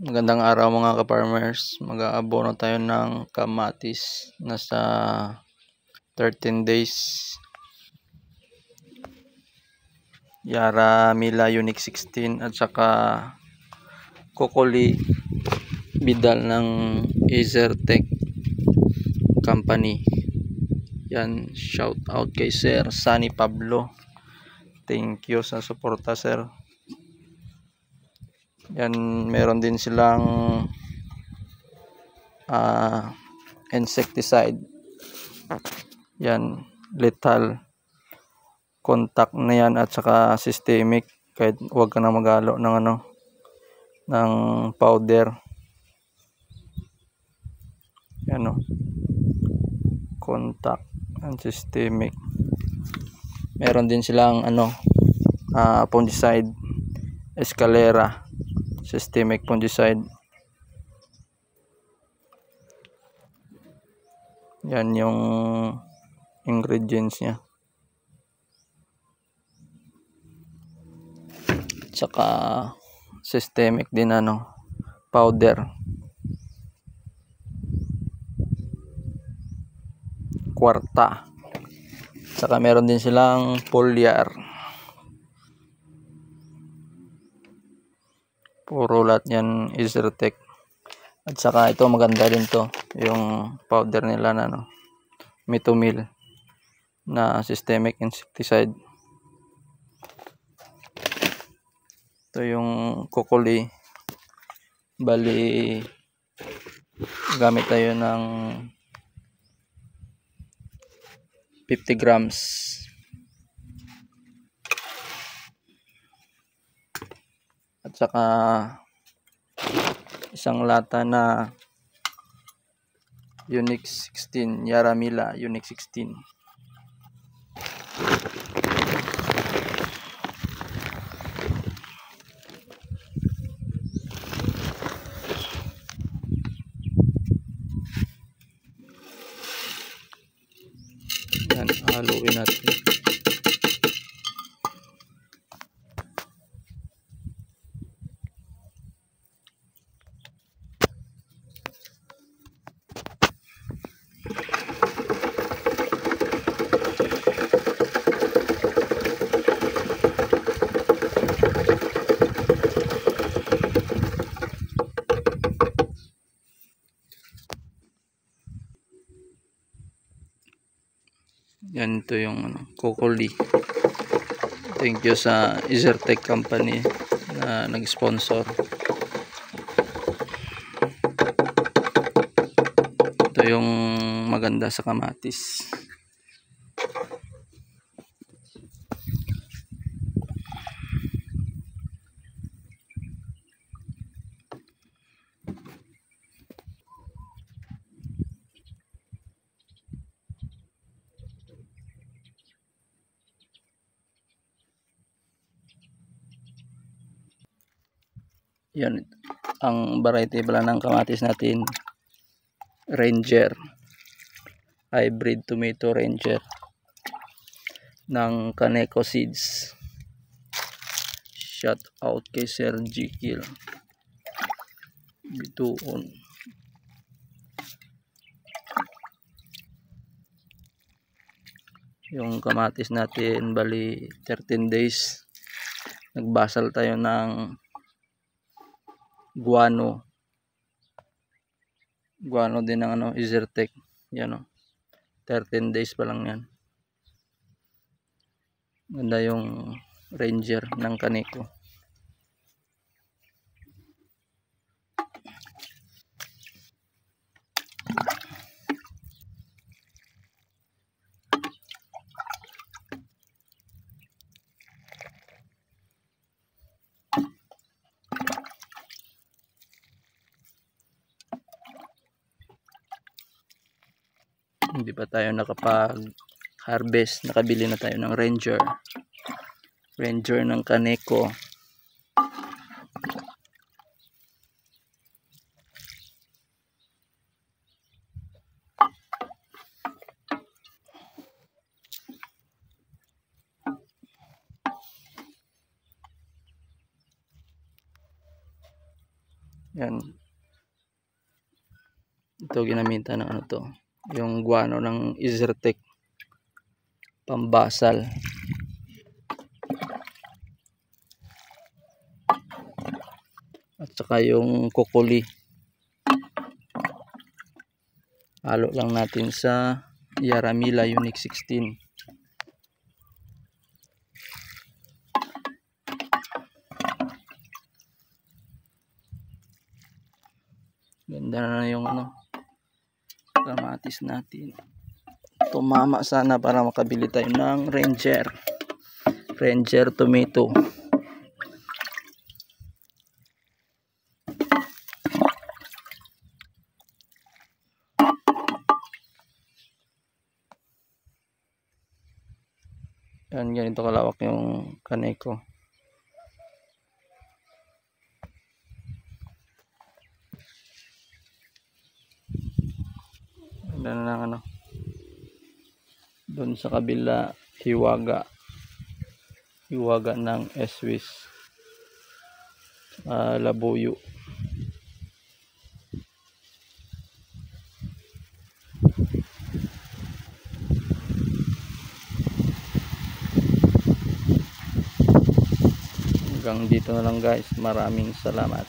Magandang araw mga ka-farmers. Mag-aabono tayo ng kamatis. Nasa 13 days. Yara Mila Unique 16 at saka Kokoli Bidal ng Ezertech Company. Yan, shout out kay Sir Sunny Pablo. Thank you sa suporta, sir. Yan, meron din silang insecticide. Yan, lethal contact na yan at saka systemic, kahit huwag ka na maghalo ng ng powder. Yan contact and systemic. Meron din silang fungicide, Escalera systemic fungicide. Yan yung ingredients niya. Tsaka systemic din powder. Kwarta. Tsaka meron din silang foliar. Puro lahat yan Ezertech. At saka ito maganda din to, yung powder nila na Metomil na systemic insecticide. Ito yung Kokoli. Bali gamit tayo ng 50 grams. At saka isang lata na Unique 16, Yara Mila Unique 16. Yan, haluin natin. Yan, ito yung Kokoli. Thank you sa Ezertech Company na nag-sponsor. Ito yung maganda sa kamatis. Yan, ang variety pala ng kamatis natin, Ranger, hybrid tomato Ranger ng Kaneko Seeds. Shout out kay Sir Jikil Bituon. Yung kamatis natin bali 13 days. Nagbasal tayo ng guano din ng Ezertech. Yan 13 days pa lang yan. Ganda yung Ranger ng Kaneko. Hindi pa tayo nakapag-harvest, nakabili na tayo ng Ranger ng Kaneko. Yan. Ito ginamitan ng ano to, yung guano ng Izertec pambasal. At saka yung kukuli. Halo lang natin sa Yaramila Unique 16. Ganda na yung ano, kamatis natin. Tumama sana para makabili tayo ng Ranger tomato. Yan, ganito kalawak yung kaneko. Ganda na lang ano. Doon sa kabila, hiwaga ng Swiss, labuyo. Hanggang dito na lang guys, maraming salamat.